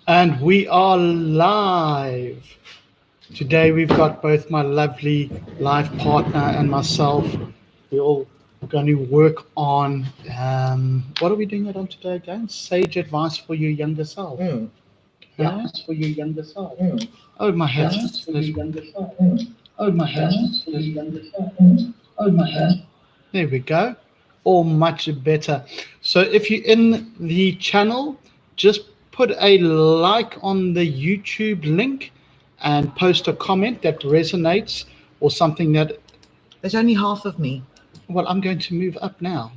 And we are live. Today we've got both my lovely live partner and myself. We're all going to work on, what are we doing it on today again? Sage advice for your younger self. Yeah. Advice for your younger self. Oh, my head. Advice for your younger self. Oh, my head. Advice for your younger self. Oh my head. There we go. All much better. So if you're in the channel, just put a like on the YouTube link and post a comment that resonates or something that, There's only half of me. well, I'm going to move up now.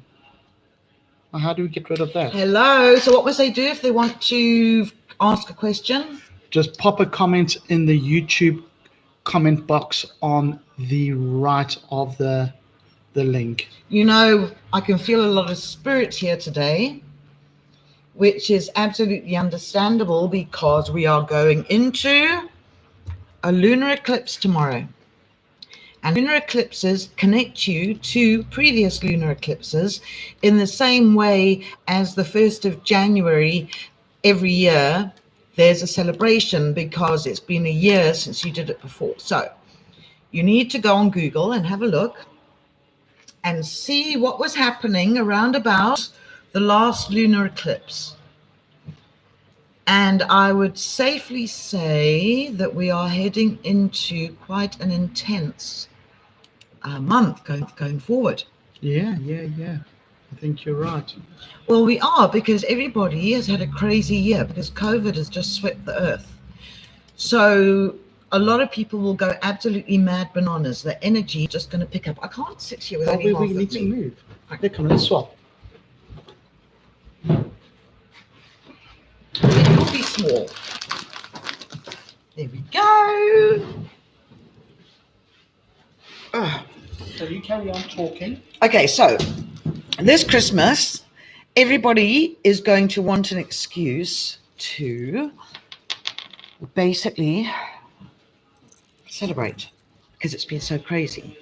Well, how do we get rid of that? Hello. So what must they do if they want to ask a question? Just pop a comment in the YouTube comment box on the right of the link. You know, I can feel a lot of spirit here today, which is absolutely understandable because we are going into a lunar eclipse tomorrow. And lunar eclipses connect you to previous lunar eclipses in the same way as the 1st of January every year. There's a celebration because it's been a year since you did it before. So you need to go on Google and have a look and see what was happening around about the last lunar eclipse. And I would safely say that we are heading into quite an intense month going forward. Yeah. I think you're right. Well, we are, because everybody has had a crazy year because COVID has just swept the earth. So a lot of people will go absolutely mad bananas. The energy is just going to pick up. I can't sit here with only half We of need to me. move. Okay, come on, let's swap. It will be small. There we go. So you carry on talking. Okay, so this Christmas, everybody is going to want an excuse to basically celebrate because it's been so crazy.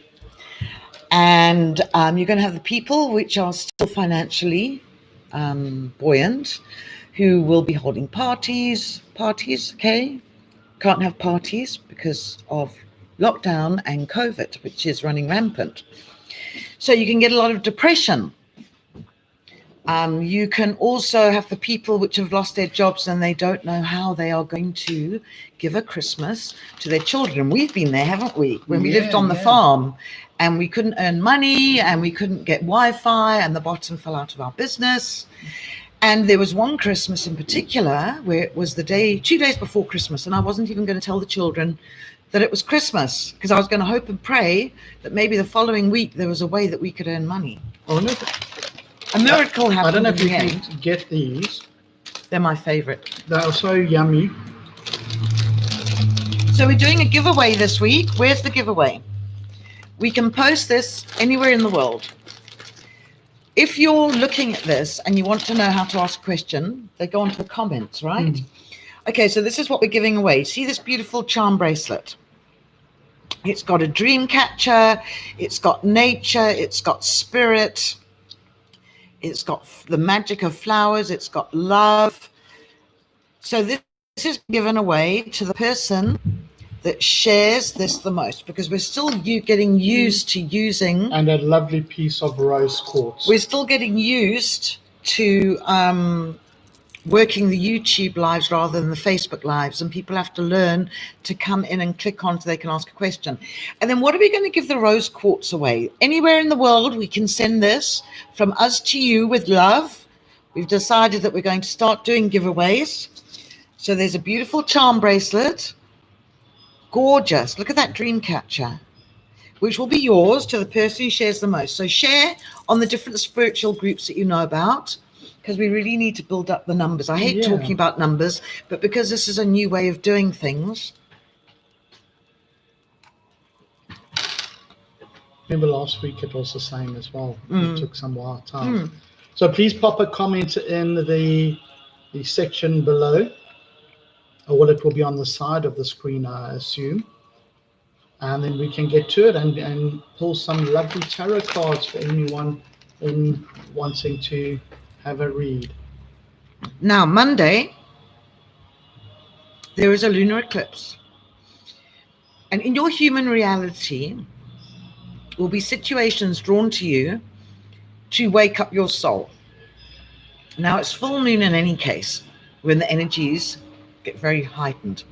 And you're going to have the people which are still financially buoyant who will be holding parties, okay? Can't have parties because of lockdown and COVID, which is running rampant. So you can get a lot of depression. You can also have the people which have lost their jobs and they don't know how they are going to give a Christmas to their children. We've been there, haven't we? When we lived on the farm and we couldn't earn money and we couldn't get Wi-Fi and the bottom fell out of our business. And there was one Christmas in particular where it was 2 days before Christmas, and I wasn't even going to tell the children that it was Christmas because I was going to hope and pray that maybe the following week there was a way that we could earn money. Oh, no. A miracle happened. I don't know if you can get these. They're my favorite. They are so yummy. So we're doing a giveaway this week. Where's the giveaway? We can post this anywhere in the world. If you're looking at this and you want to know how to ask a question, they go onto the comments, right? Okay, so this is what we're giving away. See this beautiful charm bracelet? It's got a dream catcher, it's got nature, it's got spirit, it's got the magic of flowers, it's got love. So this is given away to the person that shares this the most, because we're still getting used to using, and a lovely piece of rose quartz. We're still getting used to working the YouTube lives rather than the Facebook lives, and people have to learn to come in and click on so they can ask a question. And then what are we going to give the rose quartz away? Anywhere in the world we can send this from us to you with love. We've decided that we're going to start doing giveaways. So there's a beautiful charm bracelet. Gorgeous. Look at that dream catcher, which will be yours to the person who shares the most. So share on the different spiritual groups that you know about, because we really need to build up the numbers. I hate talking about numbers, but because this is a new way of doing things. Remember last week it was the same as well. It took some while time. So please pop a comment in the section below. Well, it will be on the side of the screen, I assume. And then we can get to it and pull some lovely tarot cards for anyone wanting to have a read. Now, Monday, there is a lunar eclipse. And in your human reality will be situations drawn to you to wake up your soul. Now, it's full moon in any case, when the energies get very heightened.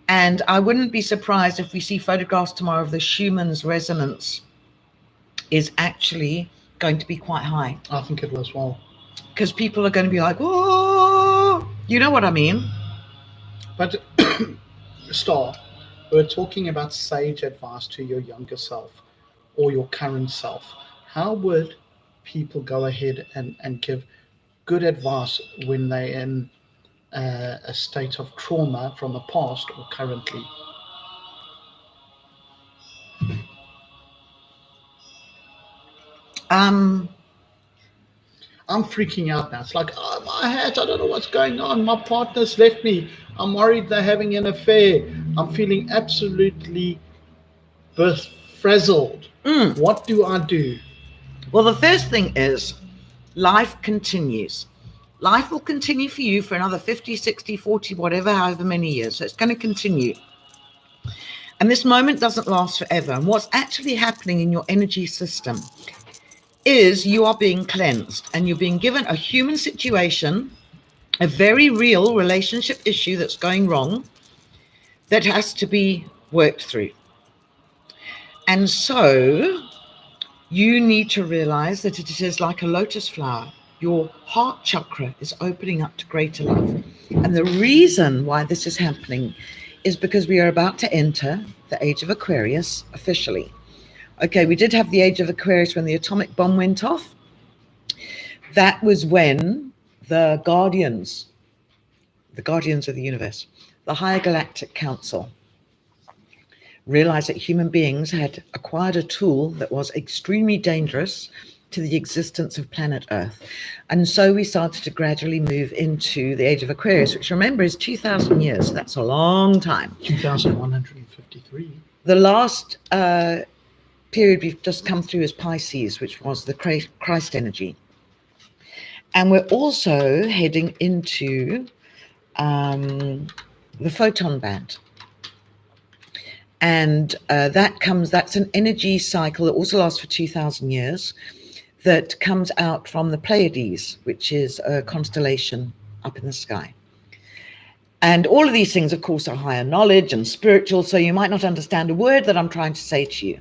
And I wouldn't be surprised if we see photographs tomorrow of the Schumann's resonance is actually going to be quite high. I think it was well. Because people are going to be like, whoa, you know what I mean? But, Star, we're talking about sage advice to your younger self or your current self. How would people go ahead and give good advice when they're in a state of trauma from the past or currently? I'm freaking out now. It's like, oh, my hat, I don't know what's going on. My partner's left me. I'm worried they're having an affair. I'm feeling absolutely frazzled. What do I do? Well, the first thing is life continues. Life will continue for you for another 50, 60, 40, whatever, however many years. So it's going to continue. And this moment doesn't last forever. And what's actually happening in your energy system is you are being cleansed and you're being given a human situation, a very real relationship issue that's going wrong that has to be worked through. And so you need to realize that it is like a lotus flower. Your heart chakra is opening up to greater love. And the reason why this is happening is because we are about to enter the age of Aquarius officially. Okay, we did have the age of Aquarius when the atomic bomb went off. That was when the guardians of the universe, the higher galactic council, realized that human beings had acquired a tool that was extremely dangerous to the existence of planet Earth. And so we started to gradually move into the age of Aquarius, which, remember, is 2,000 years. That's a long time. 2,153. The last period we've just come through is Pisces, which was the Christ energy. And we're also heading into the photon band. And that's an energy cycle that also lasts for 2,000 years, that comes out from the Pleiades, which is a constellation up in the sky. And all of these things, of course, are higher knowledge and spiritual, so you might not understand a word that I'm trying to say to you.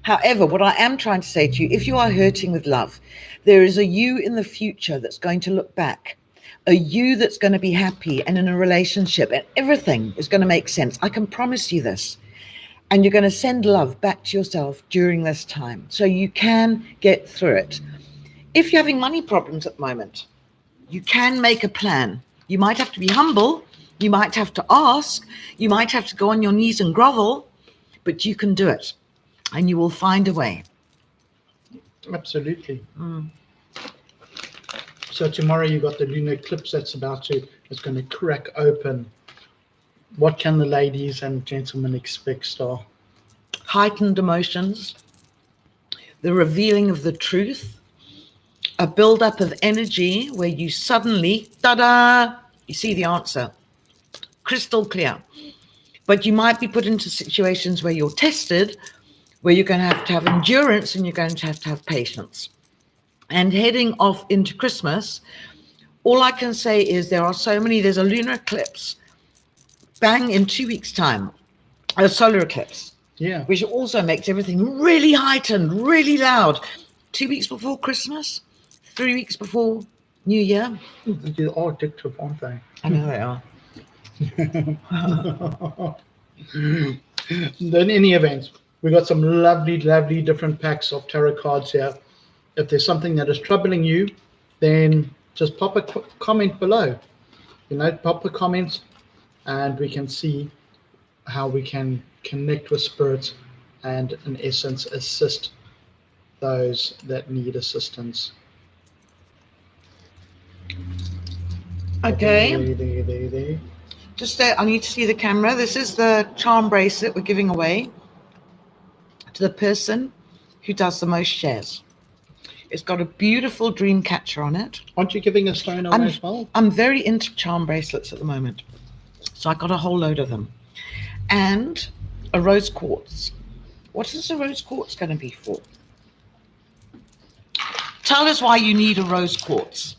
However, what I am trying to say to you, if you are hurting with love, there is a you in the future that's going to look back, a you that's going to be happy and in a relationship, and everything is going to make sense. I can promise you this. And you're going to send love back to yourself during this time, so you can get through it. If you're having money problems at the moment, you can make a plan. You might have to be humble. You might have to ask. You might have to go on your knees and grovel, but you can do it. And you will find a way. Absolutely. So tomorrow you got the lunar eclipse it's going to crack open. What can the ladies and gentlemen expect, Star? Heightened emotions, the revealing of the truth, a buildup of energy where you suddenly, ta-da, you see the answer. Crystal clear. But you might be put into situations where you're tested, where you're going to have endurance and you're going to have patience. And heading off into Christmas, all I can say is there's a lunar eclipse, bang, in 2 weeks' time, a solar eclipse, which also makes everything really heightened, really loud. 2 weeks before Christmas, 3 weeks before New Year. They are addictive, aren't they? I know they are. In any event, we got some lovely, lovely different packs of tarot cards here. If there's something that is troubling you, then just pop a comment below. Pop a comment, and we can see how we can connect with spirits and, in essence, assist those that need assistance. Okay. There. Just I need to see the camera. This is the charm bracelet we're giving away to the person who does the most shares. It's got a beautiful dream catcher on it. Aren't you giving a stone away as well? I'm very into charm bracelets at the moment. So I got a whole load of them. And a rose quartz. What is a rose quartz going to be for? Tell us why you need a rose quartz.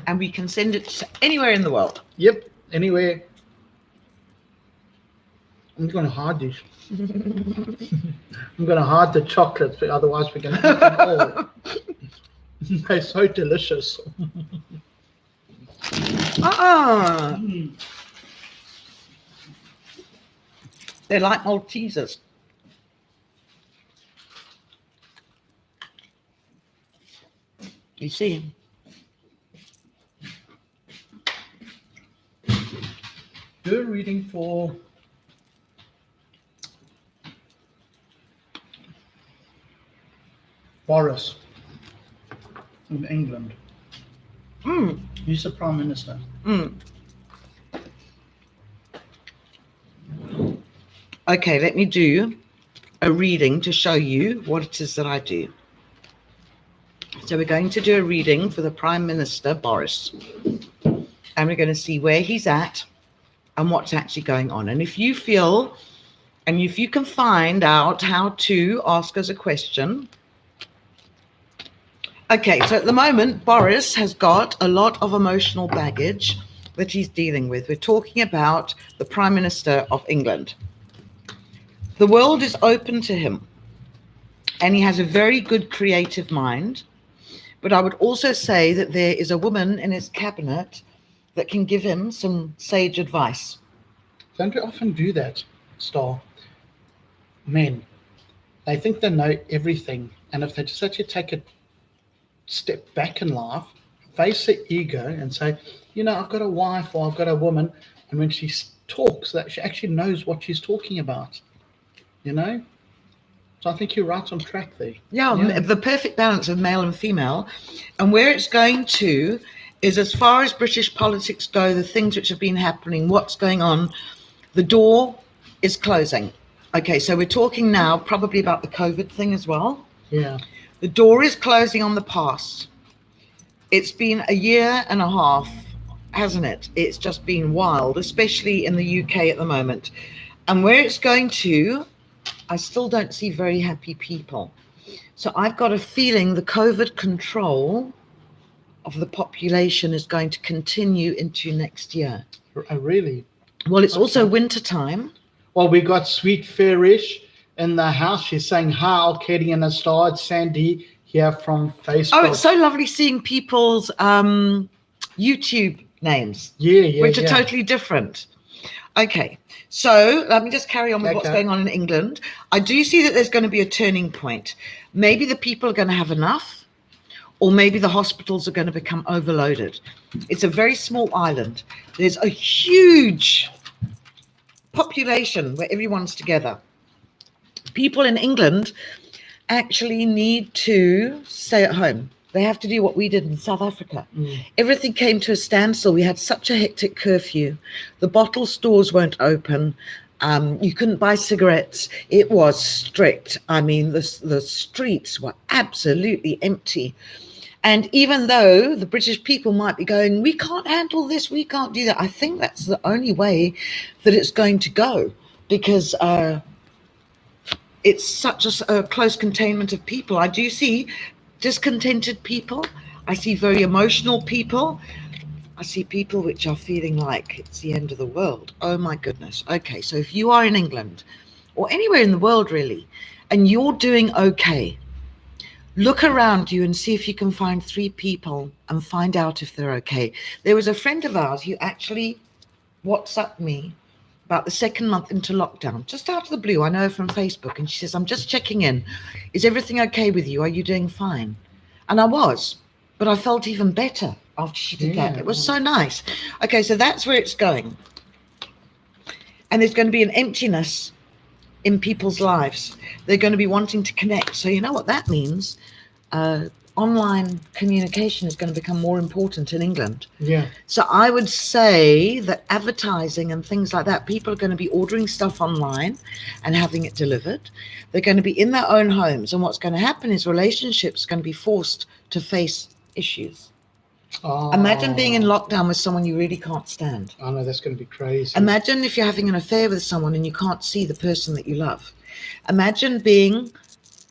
And we can send it to anywhere in the world. Yep, anywhere. I'm going to hide these. I'm going to hide the chocolates, but otherwise we're going to eat them all. They're so delicious. They're like Maltesers. You see? Do a reading for Boris in England. He's the Prime Minister. Okay, let me do a reading to show you what it is that I do. So we're going to do a reading for the Prime Minister, Boris. And we're going to see where he's at and what's actually going on. And if you feel, and if you can find out how to ask us a question. Okay, so at the moment, Boris has got a lot of emotional baggage that he's dealing with. We're talking about the Prime Minister of England. The world is open to him, and he has a very good creative mind. But I would also say that there is a woman in his cabinet that can give him some sage advice. Don't we often do that, Star? Men, they think they know everything, and if they just actually take a step back in life, face their ego and say, you know, I've got a wife or I've got a woman, and when she talks, that she actually knows what she's talking about, you know? So I think you're right on track there. Yeah, the perfect balance of male and female. And where it's going to is, as far as British politics go, the things which have been happening, what's going on, the door is closing. Okay, so we're talking now probably about the COVID thing as well. Yeah. The door is closing on the past. It's been a year and a half, hasn't it? It's just been wild, especially in the UK at the moment. And where it's going to, I still don't see very happy people. So I've got a feeling the COVID control of the population is going to continue into next year. Really? Well, it's also winter time. Well, we got Sweet Fairish in the house. She's saying, hi, Katie and a Star. It's Sandy here from Facebook. Oh, it's so lovely seeing people's YouTube names. Which are totally different. Okay, so let me just carry on with what's going on in England. I do see that there's going to be a turning point. Maybe the people are going to have enough, or maybe the hospitals are going to become overloaded. It's a very small island. There's a huge population where everyone's together. People in England actually need to stay at home. They have to do what we did in South Africa. Everything came to a standstill. We had such a hectic curfew. The bottle stores weren't open. You couldn't buy cigarettes. It was strict. I mean, the streets were absolutely empty. And even though the British people might be going, we can't handle this, we can't do that, I think that's the only way that it's going to go, because it's such a close containment of people. I do see discontented people. I see very emotional people. I see people which are feeling like it's the end of the world. Oh my goodness. Okay, so if you are in England or anywhere in the world really, and you're doing okay, look around you and see if you can find 3 people and find out if they're okay. There was a friend of ours who actually WhatsApped me about the 2nd month into lockdown, just out of the blue. I know her from Facebook, and she says, I'm just checking in. Is everything okay with you? Are you doing fine? And I was, but I felt even better after she did that. It was so nice. Okay, so that's where it's going. And there's going to be an emptiness in people's lives. They're going to be wanting to connect. So you know what that means? Online communication is going to become more important in England. Yeah. So I would say that advertising and things like that, people are going to be ordering stuff online and having it delivered. They're going to be in their own homes. And what's going to happen is relationships are going to be forced to face issues. Oh, Imagine being in lockdown with someone you really can't stand. I know that's going to be crazy. Imagine if you're having an affair with someone and you can't see the person that you love. Imagine being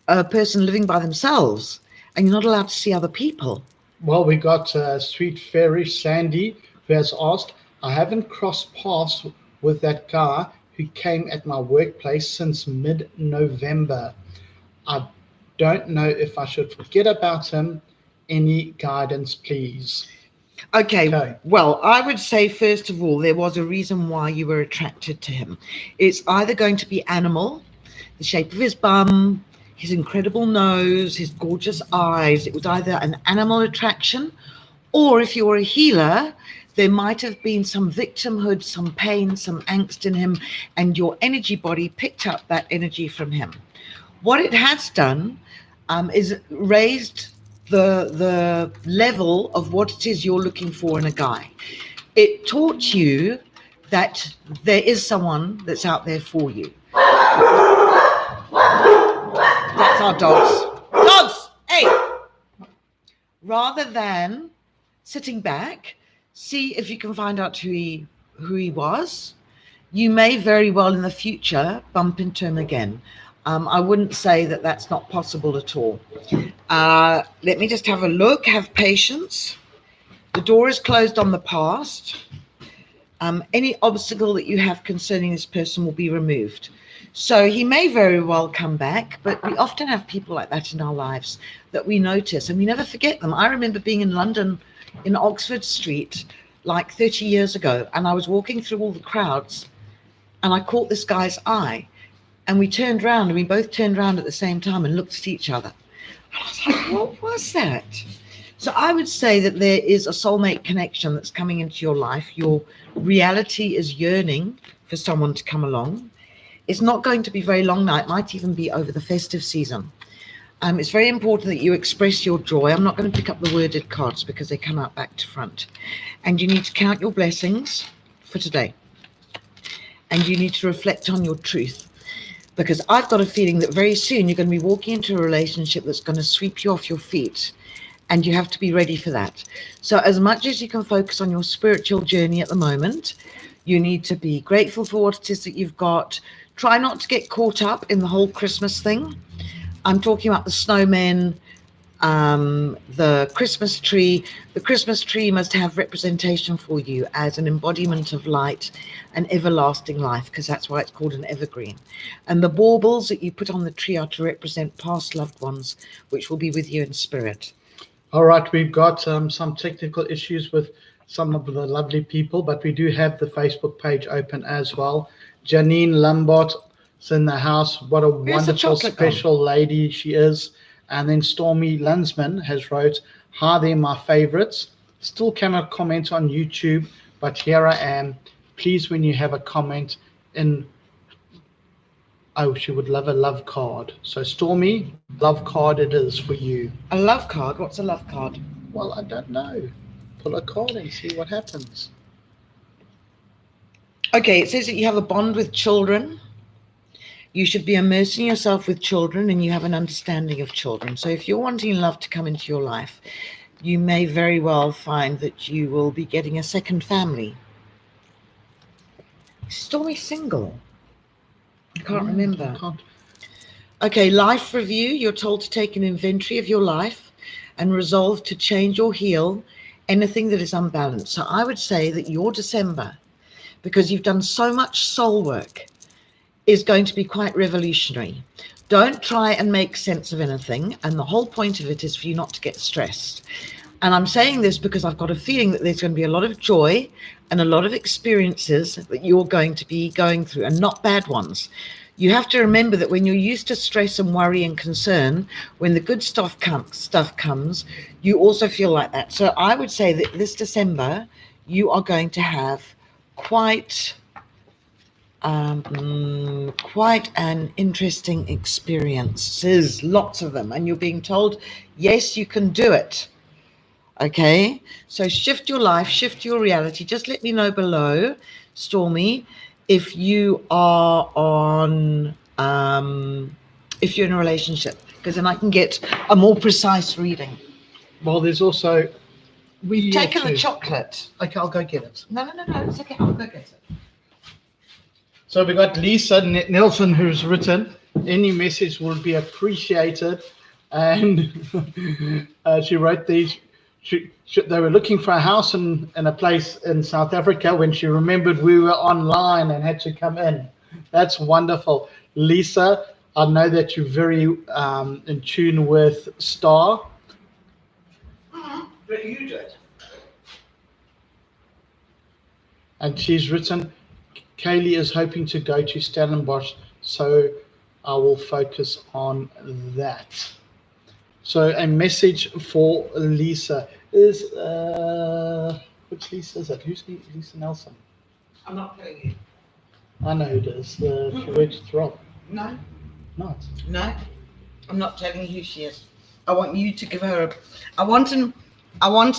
a person living by themselves and you're not allowed to see other people. Well, we got Sweet Fairy Sandy who has asked, I haven't crossed paths with that guy who came at my workplace since mid-November. I don't know if I should forget about him. Any guidance, please? Okay, well, I would say, first of all, there was a reason why you were attracted to him. It's either going to be animal, the shape of his bum, his incredible nose, his gorgeous eyes. It was either an animal attraction, or if you're a healer, there might have been some victimhood, some pain, some angst in him, and your energy body picked up that energy from him. What it has done is raised the level of what it is you're looking for in a guy. It taught you that there is someone that's out there for you. That's our dogs. Dogs! Hey! Rather than sitting back, see if you can find out who he was. You may very well in the future bump into him again. I wouldn't say that that's not possible at all. Let me just have a look. Have patience. The door is closed on the past. Any obstacle that you have concerning this person will be removed. So he may very well come back, but we often have people like that in our lives that we notice and we never forget them. I remember being in London in Oxford Street like 30 years ago, and I was walking through all the crowds and I caught this guy's eye. And we turned around and we both turned around at the same time and looked at each other. And I was like, what was that? So I would say that there is a soulmate connection that's coming into your life. Your reality is yearning for someone to come along. It's not going to be very long now. It might even be over the festive season. It's very important that you express your joy. I'm not going to pick up the worded cards because they come out back to front. And you need to count your blessings for today. And you need to reflect on your truth. Because I've got a feeling that very soon you're going to be walking into a relationship that's going to sweep you off your feet. And you have to be ready for that. So as much as you can focus on your spiritual journey at the moment, you need to be grateful for what it is that you've got. Try not to get caught up in the whole Christmas thing. I'm talking about the snowmen, the Christmas tree. The Christmas tree must have representation for you as an embodiment of light and everlasting life, because that's why it's called an evergreen. And the baubles that you put on the tree are to represent past loved ones, which will be with you in spirit. All right, we've got some technical issues with some of the lovely people, but we do have the Facebook page open as well. Janine Lambert is in the house. What a wonderful, special lady she is. And then Stormy Lunsman has wrote, hi there, my favorites. Still cannot comment on YouTube, but here I am. Please, when you have a comment in, oh, she would love a love card. So Stormy, love card it is for you. A love card? What's a love card? Well, I don't know. Pull a card and see what happens. Okay, it says that you have a bond with children. You should be immersing yourself with children and you have an understanding of children. So if you're wanting love to come into your life, you may very well find that you will be getting a second family. Stormy single? I can't remember. I can't. Okay, life review. You're told to take an inventory of your life and resolve to change or heal anything that is unbalanced. So I would say that your December, because you've done so much soul work, is going to be quite revolutionary. Don't try and make sense of anything. And the whole point of it is for you not to get stressed. And I'm saying this because I've got a feeling that there's going to be a lot of joy and a lot of experiences that you're going to be going through, and not bad ones. You have to remember that when you're used to stress and worry and concern, when the good stuff comes, you also feel like that. So I would say that this December, you are going to have quite an interesting experiences, lots of them, and you're being told, yes, you can do it. Okay, so shift your life, shift your reality. Just let me know below, Stormy, if you are on, if you're in a relationship, because then I can get a more precise reading. Well, there's also We've taken the chocolate. Okay, I'll go get it. No, it's okay. I'll go get it. So we got Lisa Nelson, who's written, any message will be appreciated. And she wrote these. They were looking for a house in a place in South Africa when she remembered we were online and had to come in. That's wonderful. Lisa, I know that you're very in tune with Star. But you do it. And she's written, Kaylee is hoping to go to Stellenbosch, so I will focus on that. So a message for Lisa is, which Lisa is it? Who's Lisa Nelson? I'm not telling you. I know who it is. She works with Rob. No. Not. No. I'm not telling you who she is. I want you to give her I want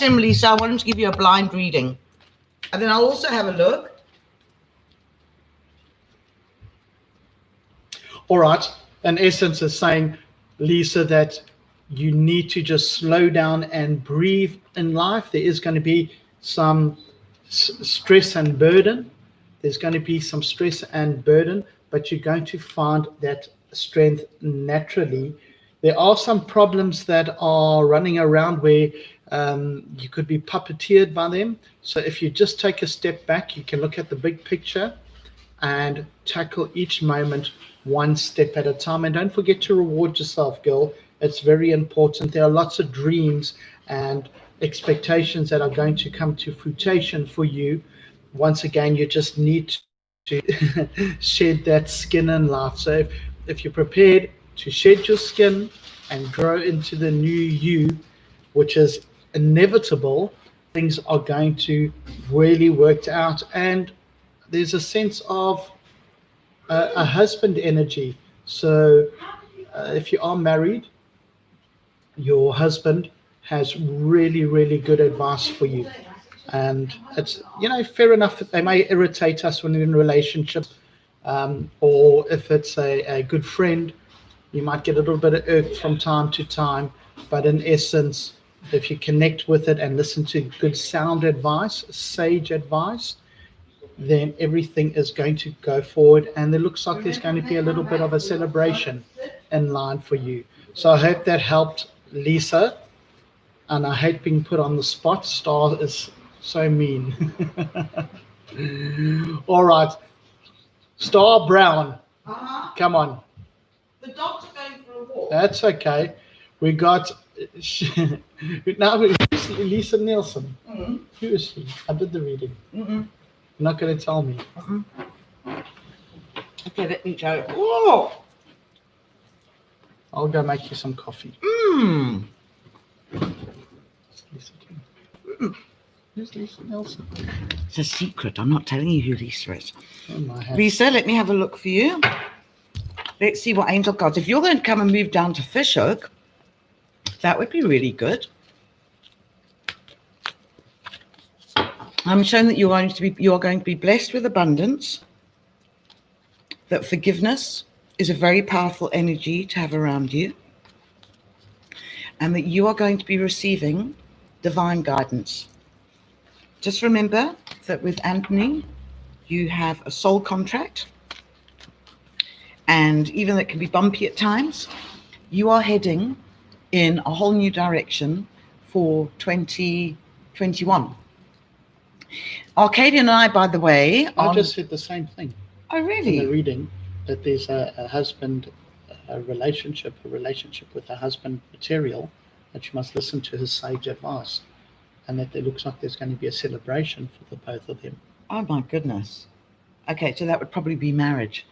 him, Lisa, I want him to give you a blind reading. And then I'll also have a look. All right. In essence, is saying, Lisa, that you need to just slow down and breathe in life. There is going to be some stress and burden. There's going to be some stress and burden, but you're going to find that strength naturally. There are some problems that are running around where you could be puppeteered by them. So if you just take a step back, you can look at the big picture and tackle each moment one step at a time. And don't forget to reward yourself, girl. It's very important. There are lots of dreams and expectations that are going to come to fruition for you. Once again, you just need to shed that skin in life. So if you're prepared to shed your skin and grow into the new you, which is inevitable, things are going to really work out. And there's a sense of a husband energy. So if you are married, your husband has really, really good advice for you. And it's, fair enough that they may irritate us when we're in a relationship, or if it's a good friend, you might get a little bit irked from time to time. But in essence, if you connect with it and listen to good sound advice, sage advice, then everything is going to go forward. And it looks like there's going to be a little bit of a celebration in line for you. So I hope that helped, Lisa. And I hate being put on the spot. Star is so mean. All right. Star Brown. Come on. The dogs are going for a walk. That's okay. We got now who's Lisa Nielsen. Mm-hmm. Who is she? I did the reading. Mm-hmm. You're not going to tell me. Mm-hmm. Okay, let me go. Whoa! I'll go make you some coffee. Who's Lisa Nielsen? It's a secret. I'm not telling you who Lisa is. Oh, Lisa, let me have a look for you. Let's see what angel cards. If you're going to come and move down to Fishhook, that would be really good. I'm shown that you are going to be blessed with abundance, that forgiveness is a very powerful energy to have around you, and that you are going to be receiving divine guidance. Just remember that with Anthony, you have a soul contract, and even though it can be bumpy at times, you are heading in a whole new direction for 2021. Arcadia and I, by the way, I just said the same thing. Oh, really? In the reading, that there's a husband, a relationship with a husband material, that you must listen to his sage advice, and that it looks like there's going to be a celebration for the both of them. Oh my goodness. Okay, so that would probably be marriage.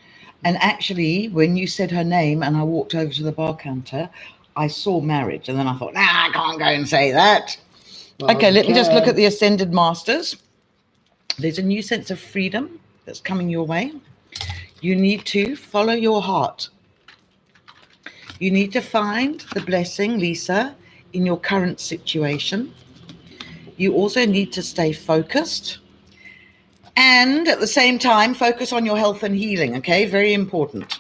And actually, when you said her name and I walked over to the bar counter, I saw marriage, and then I thought, I can't go and say that. Well, okay, let me just look at the Ascended Masters. There's a new sense of freedom that's coming your way. You need to follow your heart. You need to find the blessing, Lisa, in your current situation. You also need to stay focused. And at the same time, focus on your health and healing, okay? Very important.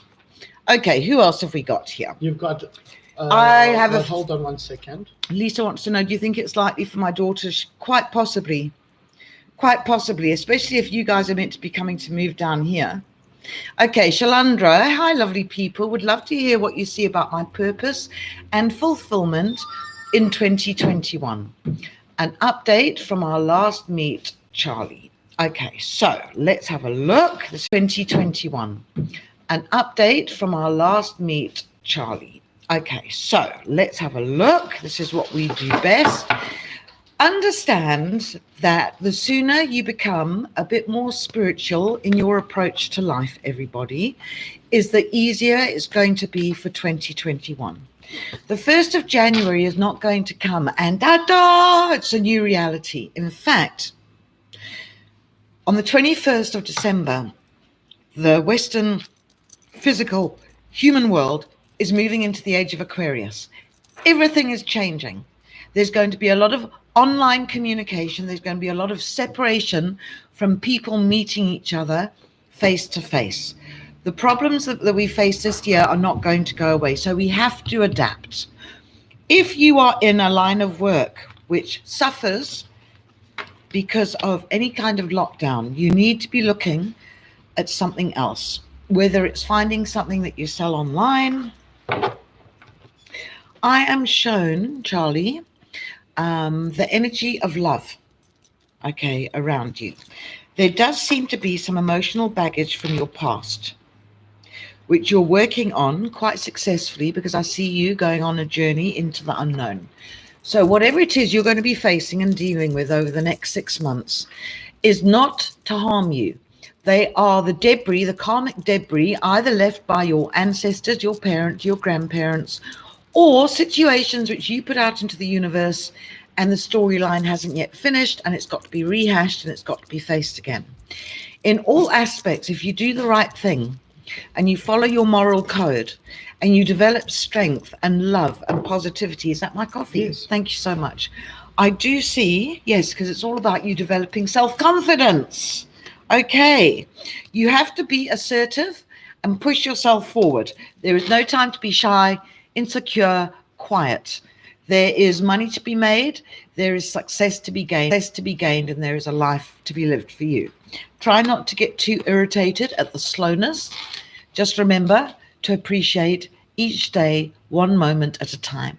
Okay, who else have we got here? You've got I have well, hold on 1 second. Lisa wants to know, do you think it's likely for my daughter? Quite possibly, especially if you guys are meant to be coming to move down here. Okay, Shalandra, hi, lovely people. Would love to hear what you see about my purpose and fulfillment in 2021. An update from our last meet, Charlie. Okay, so let's have a look. This 2021. An update from our last meet, Charlie. Okay, so let's have a look. This is what we do best. Understand that the sooner you become a bit more spiritual in your approach to life, everybody, is the easier it's going to be for 2021. The 1st of January is not going to come and ta-da, it's a new reality. In fact, on the 21st of December, the Western physical human world is moving into the age of Aquarius. Everything is changing. There's going to be a lot of online communication. There's going to be a lot of separation from people meeting each other face to face. The problems that we face this year are not going to go away. So we have to adapt. If you are in a line of work which suffers because of any kind of lockdown, you need to be looking at something else, whether it's finding something that you sell online. I am shown, Charlie, the energy of love, okay, around you. There does seem to be some emotional baggage from your past, which you're working on quite successfully, because I see you going on a journey into the unknown. So whatever it is you're going to be facing and dealing with over the next 6 months is not to harm you. They are the debris, the karmic debris, either left by your ancestors, your parents, your grandparents, or situations which you put out into the universe and the storyline hasn't yet finished and it's got to be rehashed and it's got to be faced again. In all aspects, if you do the right thing and you follow your moral code and you develop strength and love and positivity, is that my coffee? Yes. Thank you so much. I do see, yes, because it's all about you developing self-confidence. Okay, you have to be assertive and push yourself forward. There is no time to be shy, insecure, quiet. There is money to be made, there is success to be gained, and there is a life to be lived for you. Try not to get too irritated at the slowness. Just remember to appreciate each day, one moment at a time.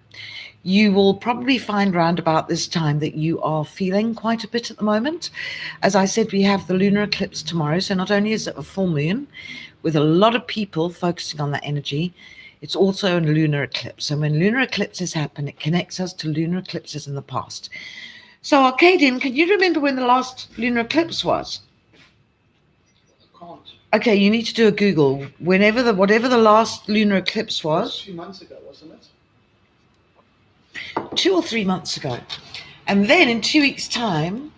You will probably find round about this time that you are feeling quite a bit at the moment. As I said, we have the lunar eclipse tomorrow. So not only is it a full moon with a lot of people focusing on that energy, it's also a lunar eclipse. And when lunar eclipses happen, it connects us to lunar eclipses in the past. So Arcadian, can you remember when the last lunar eclipse was? I can't. Okay, you need to do a Google. Whatever the last lunar eclipse It was was. 2 months ago, wasn't it? 2 or 3 months ago. And then in 2 weeks' time,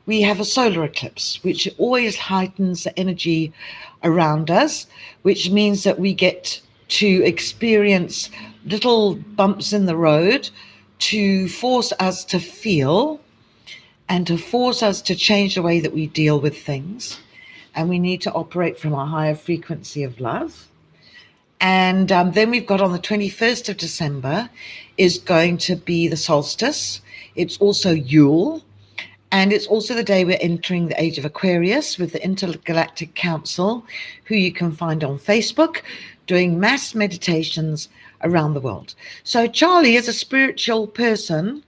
we have a solar eclipse, which always heightens the energy around us, which means that we get to experience little bumps in the road to force us to feel and to force us to change the way that we deal with things. And we need to operate from a higher frequency of love. And then we've got on the 21st of December is going to be the solstice. It's also Yule. And it's also the day we're entering the age of Aquarius with the Intergalactic Council, who you can find on Facebook, doing mass meditations around the world. So Charlie, as a spiritual person,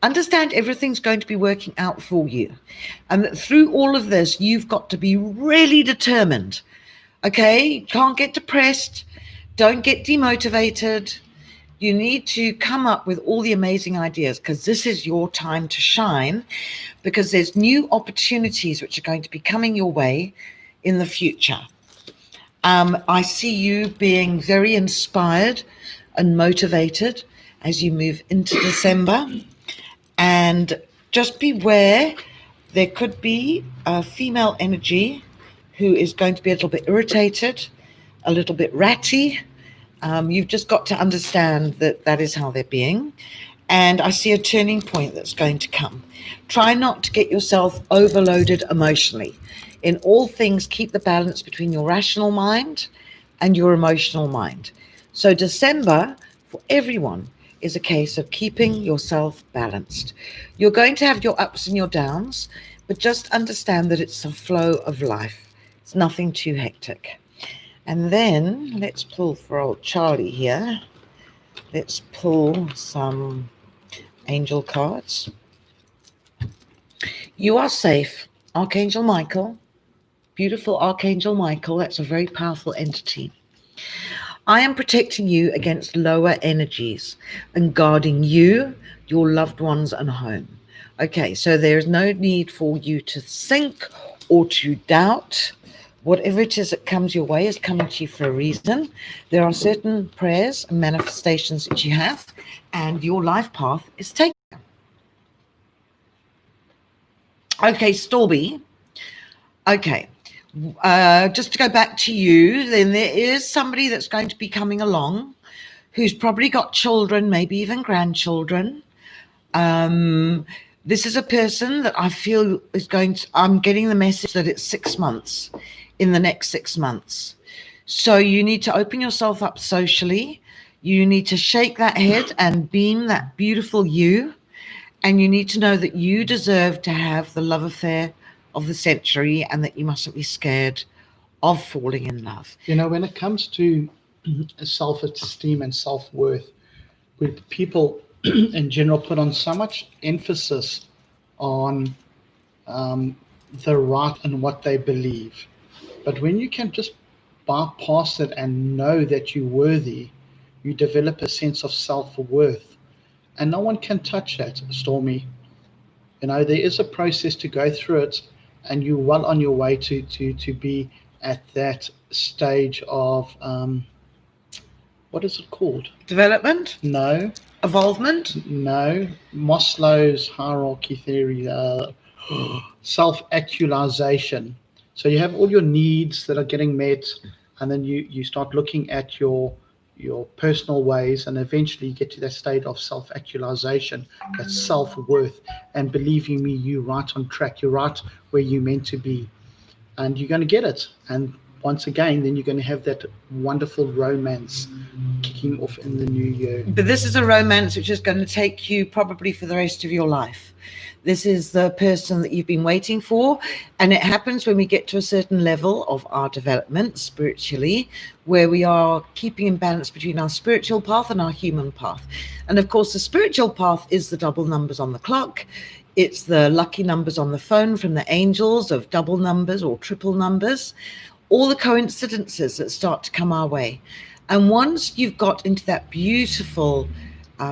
understand everything's going to be working out for you. And that through all of this, you've got to be really determined. Okay? Can't get depressed. Don't get demotivated. You need to come up with all the amazing ideas, because this is your time to shine, because there's new opportunities which are going to be coming your way in the future. I see you being very inspired and motivated as you move into December. And just beware, there could be a female energy who is going to be a little bit irritated, a little bit ratty. You've just got to understand that that is how they're being. And I see a turning point that's going to come. Try not to get yourself overloaded emotionally. In all things, keep the balance between your rational mind and your emotional mind. So December, for everyone is a case of keeping yourself balanced. You're going to have your ups and your downs, but just understand that it's a flow of life. It's nothing too hectic. And then let's pull for old Charlie here. Let's pull some angel cards. You are safe, Archangel Michael. Beautiful Archangel Michael. That's a very powerful entity. I am protecting you against lower energies and guarding you, your loved ones, and home. Okay, so there is no need for you to think or to doubt. Whatever it is that comes your way is coming to you for a reason. There are certain prayers and manifestations that you have, and your life path is taken. Okay, Storby. Okay. Just to go back to you, then there is somebody that's going to be coming along who's probably got children, maybe even grandchildren. This is a person that I feel is I'm getting the message that it's 6 months, in the next 6 months. So you need to open yourself up socially. You need to shake that head and beam that beautiful you. And you need to know that you deserve to have the love affair of the century and that you mustn't be scared of falling in love. You know, when it comes to self-esteem and self-worth, people in general put on so much emphasis on the right and what they believe. But when you can just bypass it and know that you're worthy, you develop a sense of self-worth. And no one can touch that, Stormy. You know, there is a process to go through it, and you're well on your way to be at that stage of, what is it called? Development? No. Evolvement? No. Maslow's hierarchy theory, self-actualization. So you have all your needs that are getting met, and then you start looking at your personal ways, and eventually you get to that state of self-actualization, that self-worth, and believe you me, you're right on track, you're right where you're meant to be, and you're going to get it. And once again, then you're going to have that wonderful romance kicking off in the new year. But this is a romance which is going to take you probably for the rest of your life. This is the person that you've been waiting for, and it happens when we get to a certain level of our development spiritually, where we are keeping in balance between our spiritual path and our human path. And of course, the spiritual path is the double numbers on the clock. It's the lucky numbers on the phone from the angels of double numbers or triple numbers, all the coincidences that start to come our way. And once you've got into that beautiful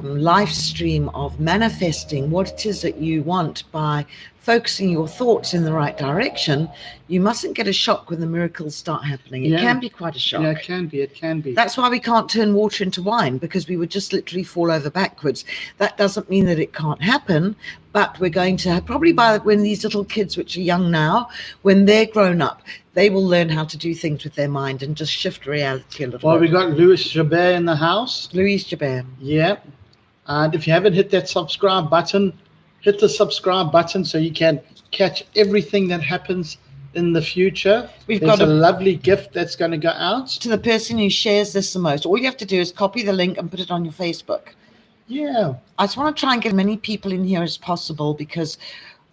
life stream of manifesting what it is that you want by focusing your thoughts in the right direction, you mustn't get a shock when the miracles start happening. It can be quite a shock. Yeah, it can be. That's why we can't turn water into wine, because we would just literally fall over backwards. That doesn't mean that it can't happen, but we're going to probably when these little kids, which are young now, when they're grown up, they will learn how to do things with their mind and just shift reality a little bit. Well, we got Louis Jabert in the house. Louis Jabert. Yeah. And if you haven't hit that subscribe button, hit the subscribe button so you can catch everything that happens in the future. There's got a lovely gift that's going to go out to the person who shares this the most. All you have to do is copy the link and put it on your Facebook. Yeah. I just want to try and get as many people in here as possible, because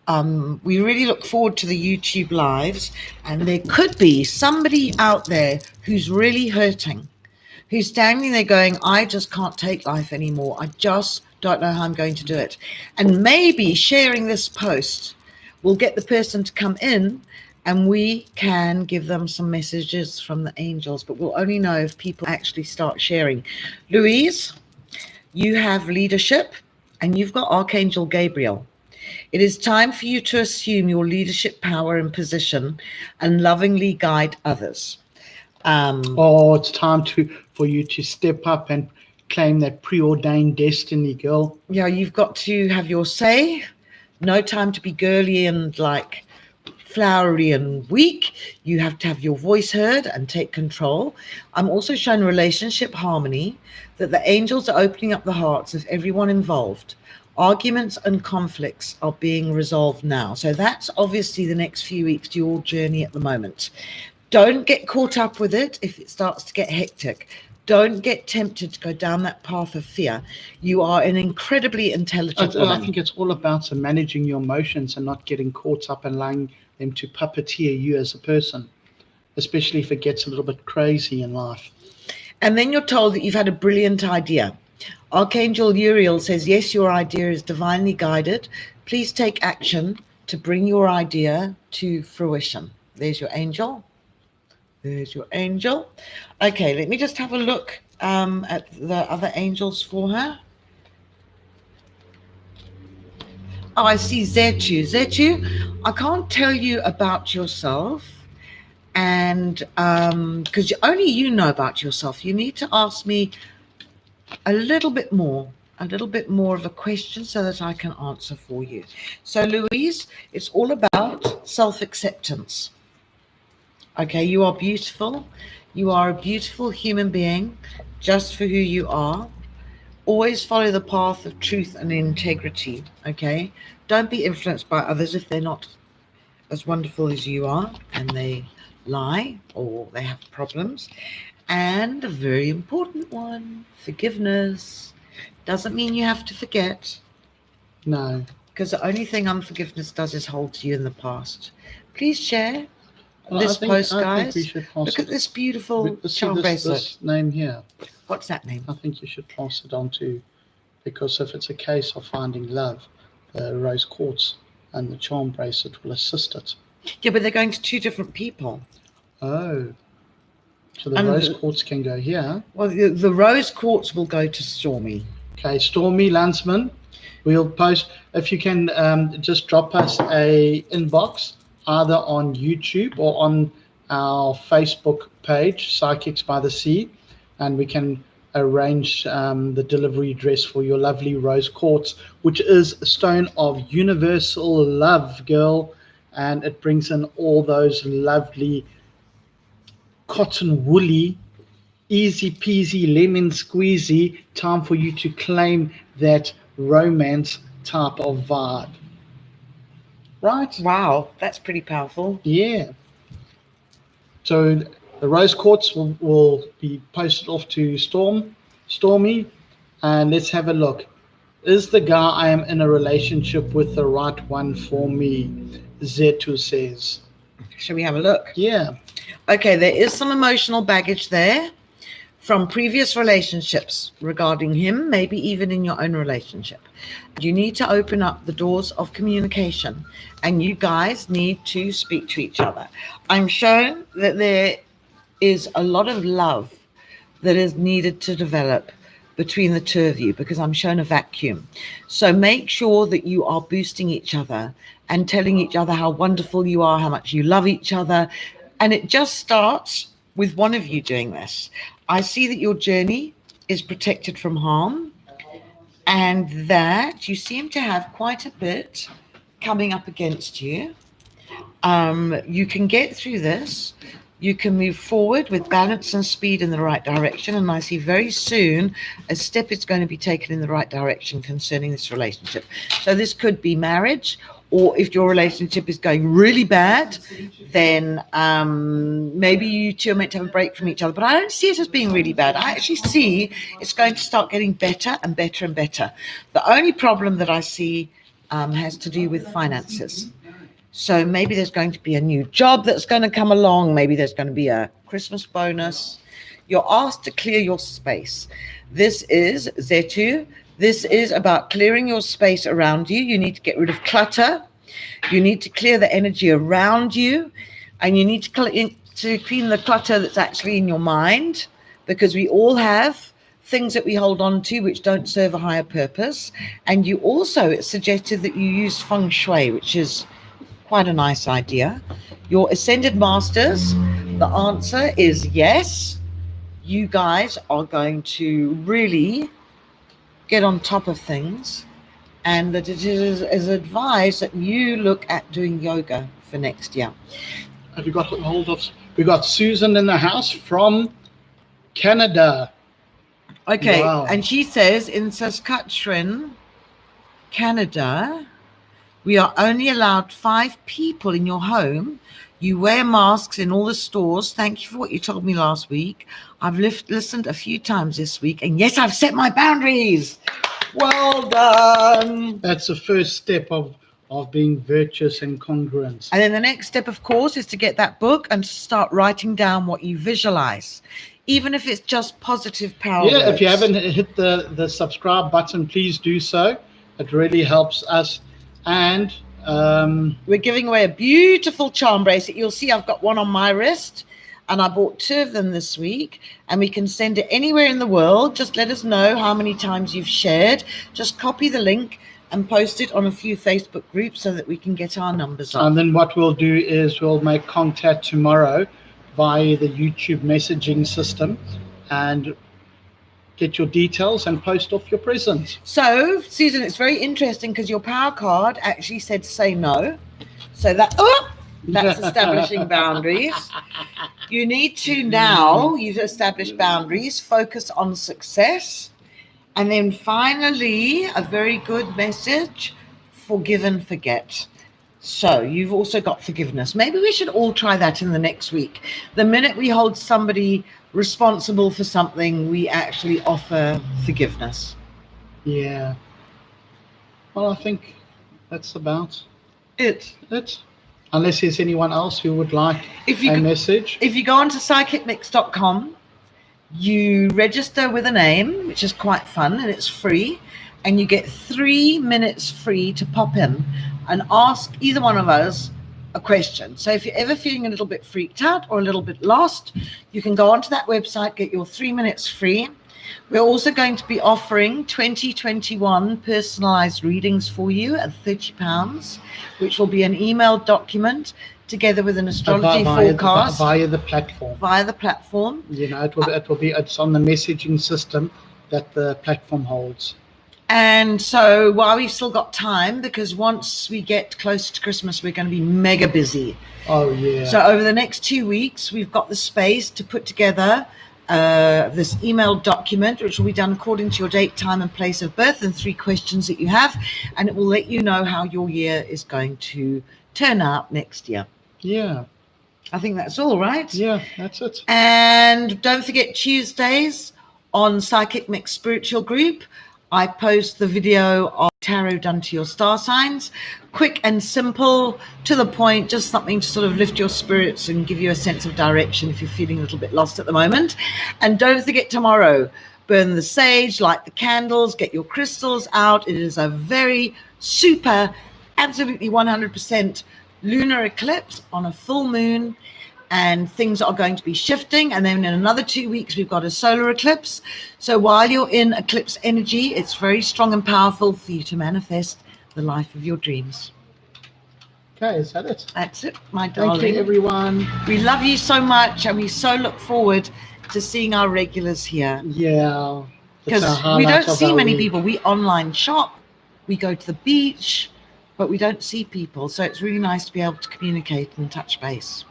we really look forward to the YouTube lives, and there could be somebody out there who's really hurting, who's standing there going, I just can't take life anymore. I just don't know how I'm going to do it. And maybe sharing this post will get the person to come in, and we can give them some messages from the angels, but we'll only know if people actually start sharing. Louise, you have leadership, and you've got Archangel Gabriel. It is time for you to assume your leadership power and position and lovingly guide others. It's time for you to step up and claim that preordained destiny, girl. Yeah, you've got to have your say. No time to be girly and like flowery and weak. You have to have your voice heard and take control. I'm also showing relationship harmony, that the angels are opening up the hearts of everyone involved. Arguments and conflicts are being resolved now. So that's obviously the next few weeks, your journey at the moment. Don't get caught up with it if it starts to get hectic. Don't get tempted to go down that path of fear. You are an incredibly intelligent I woman. think it's all about managing your emotions and not getting caught up and allowing them to puppeteer you as a person, especially if it gets a little bit crazy in life. And then you're told that you've had a brilliant idea. Archangel Uriel says, yes, your idea is divinely guided. Please take action to bring your idea to fruition. There's your angel. There's your angel. Okay, let me just have a look at the other angels for her. Oh, I see Zetu. Zetu, I can't tell you about yourself, and because only you know about yourself. You need to ask me a little bit more of a question so that I can answer for you. So, Louise, it's all about self-acceptance. Okay, you are beautiful. You are a beautiful human being just for who you are. Always follow the path of truth and integrity. Okay, don't be influenced by others if they're not as wonderful as you are and they lie or they have problems. And a very important one, forgiveness. Doesn't mean you have to forget. No. Because the only thing unforgiveness does is hold you in the past. Please share Well, this post, I guys. think we should pass Look at this beautiful charm bracelet. This name here. What's that name? I think you should pass it on to, because if it's a case of finding love, the rose quartz and the charm bracelet will assist it. Yeah, but they're going to two different people. Oh. So the rose quartz can go here. Well, the rose quartz will go to Stormy. Okay, Stormy Landsman. We'll post, if you can just drop us a inbox either on YouTube or on our Facebook page, Psychics by the Sea, and we can arrange the delivery address for your lovely rose quartz, which is a stone of universal love, girl, and it brings in all those lovely cotton woolly, easy peasy lemon squeezy time for you to claim that romance type of vibe. Right? Wow, that's pretty powerful. Yeah. So the rose quartz will be posted off to Stormy, and let's have a look. Is the guy I am in a relationship with the right one for me? Zetu says. Shall we have a look? Yeah. Okay, there is some emotional baggage there from previous relationships regarding him, maybe even in your own relationship. You need to open up the doors of communication, and you guys need to speak to each other. I'm shown that there is a lot of love that is needed to develop between the two of you, because I'm shown a vacuum. So make sure that you are boosting each other and telling each other how wonderful you are, how much you love each other. And it just starts with one of you doing this. I see that your journey is protected from harm, and that you seem to have quite a bit coming up against you. You can get through this. You can move forward with balance and speed in the right direction. And I see very soon a step is going to be taken in the right direction concerning this relationship. So this could be marriage, or if your relationship is going really bad, then maybe you two are meant to have a break from each other. But I don't see it as being really bad. I actually see it's going to start getting better and better and better. The only problem that I see has to do with finances. So maybe there's going to be a new job that's going to come along. Maybe there's going to be a Christmas bonus. You're asked to clear your space. This is Zetu. This is about clearing your space around you. You need to get rid of clutter. You need to clear the energy around you. And you need to clean the clutter that's actually in your mind, because we all have things that we hold on to which don't serve a higher purpose. And you also, it suggested that you use feng shui, which is quite a nice idea. Your ascended masters, the answer is yes. You guys are going to really get on top of things, and that it is advised that you look at doing yoga for next year. Have you got hold of? We got Susan in the house from Canada. Okay, wow. And she says in Saskatchewan, Canada, We are only allowed 5 people in your home. You wear masks in all the stores. Thank you for what you told me last week. I've listened a few times this week, and yes, I've set my boundaries. Well done. That's the first step of being virtuous and congruent. And then the next step, of course, is to get that book and to start writing down what you visualize, even if it's just positive power. Yeah, words. if you haven't hit the subscribe button, please do so. It really helps us. And we're giving away a beautiful charm bracelet. You'll see I've got one on my wrist, and I bought 2 of them this week, and we can send it anywhere in the world. Just let us know how many times you've shared. Just copy the link and post it on a few Facebook groups so that we can get our numbers up. And then what we'll do is we'll make contact tomorrow via the YouTube messaging system and get your details and post off your present. So, Susan, it's very interesting because your power card actually said say no. So that's establishing boundaries. You need to now, you've established boundaries, focus on success. And then finally, a very good message, forgive and forget. So you've also got forgiveness. Maybe we should all try that in the next week. The minute we hold somebody responsible for something, we actually offer forgiveness. Yeah. Well, I think that's about it. Unless there's anyone else who would like a message. If you go onto psychicmix.com, you register with a name, which is quite fun, and it's free, and you get 3 minutes free to pop in and ask either one of us a question. So if you're ever feeling a little bit freaked out or a little bit lost, you can go onto that website, get your 3 minutes free. We're also going to be offering 2021 personalized readings for you at £30, which will be an email document together with an astrology forecast via the platform. You know, it's on the messaging system that the platform holds. And so while we've still got time, because once we get closer to Christmas, we're going to be mega busy. Oh, yeah. So over the next 2 weeks, we've got the space to put together this email document, which will be done according to your date, time, and place of birth, and 3 questions that you have. And it will let you know how your year is going to turn out next year. Yeah. I think that's all, right? Yeah, that's it. And don't forget Tuesdays on Psychic Mix Spiritual Group, I post the video of tarot done to your star signs. Quick and simple, to the point, just something to sort of lift your spirits and give you a sense of direction if you're feeling a little bit lost at the moment. And don't forget tomorrow, burn the sage, light the candles, get your crystals out. It is a very super, absolutely 100% lunar eclipse on a full moon. And things are going to be shifting. And then in another 2 weeks, we've got a solar eclipse. So while you're in eclipse energy, it's very strong and powerful for you to manifest the life of your dreams. Okay, is that it? That's it, my darling. Thank you, everyone. We love you so much, and we so look forward to seeing our regulars here. Yeah. Because we don't see many people. We online shop, we go to the beach, but we don't see people. So it's really nice to be able to communicate and touch base.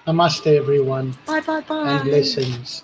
Namaste, everyone. Bye, bye, bye. And blessings.